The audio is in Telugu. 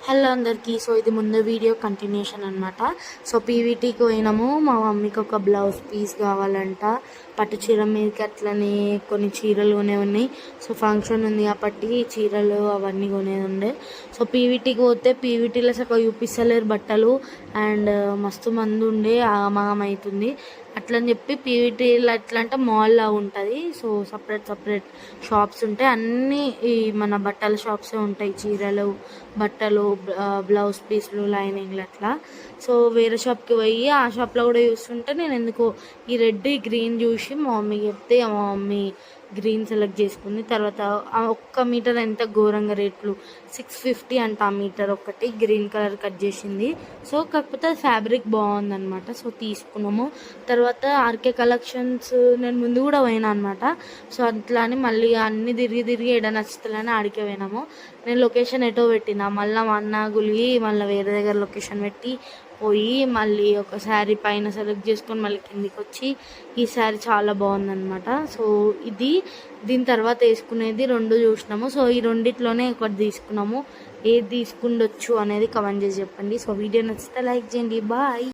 హలో అందరికీ. సో ఇది ముందు వీడియో కంటిన్యూషన్ అనమాట. సో పీవీటీకి పోయినాము. మా మమ్మీకి ఒక బ్లౌజ్ పీస్ కావాలంట. పట్టు చీర మీదకి అట్లనే కొన్ని చీరలు కొనే ఉన్నాయి. సో ఫంక్షన్ ఉంది కాబట్టి చీరలు అవన్నీ కొనేది ఉండే. సో పీవీటీకి పోతే పీవీటీలో సగం చూపిస్తలేరు బట్టలు. అండ్ మస్తు మంది ఉండే, ఆగమాగం అవుతుంది. అట్లని చెప్పి పీవీటీలో ఎట్లా అంటే మాల్లా ఉంటుంది. సో సపరేట్ షాప్స్ ఉంటాయి. అన్నీ ఈ మన బట్టల షాప్సే ఉంటాయి. చీరలు, బట్టలు, బ్లౌజ్ పీస్లు, లైనింగ్లు అట్లా. సో వేరే షాప్కి పోయి ఆ షాప్లో కూడా చూస్తుంటే నేను ఎందుకో ఈ రెడ్ గ్రీన్ చూసి మా మమ్మీకి చెప్తే మా మమ్మీ గ్రీన్ సెలెక్ట్ చేసుకుంది. తర్వాత ఆ ఒక్క మీటర్ ఎంత ఘోరంగా రేట్లు, 650 అంట ఆ మీటర్ ఒకటి. గ్రీన్ కలర్ కట్ చేసింది. సో కాకపోతే ఫ్యాబ్రిక్ బాగుందనమాట. సో తీసుకున్నాము. తర్వాత ఆర్కే కలెక్షన్స్ నేను ముందు కూడా పోయినా అనమాట. సో అట్లా అని మళ్ళీ అన్ని తిరిగి ఎడ నచ్చుతుందని ఆడికే పోయినాము. నేను లొకేషన్ ఎటో పెట్టినా, మళ్ళీ మా అన్న గులిగి మళ్ళీ వేరే దగ్గర లొకేషన్ పెట్టి పోయి మళ్ళీ ఒక శారీ పైన సెలెక్ట్ చేసుకొని మళ్ళీ కిందికి వచ్చి ఈ శారీ చాలా బాగుందనమాట. సో దీని తర్వాత వేసుకునేది రెండు చూసినాము. సో ఈ రెండిట్లోనే ఒకటి తీసుకున్నాము. ఏది తీసుకుండొచ్చు అనేది కమెంట్ చేసి చెప్పండి. సో వీడియో నచ్చితే లైక్ చేయండి. బాయ్.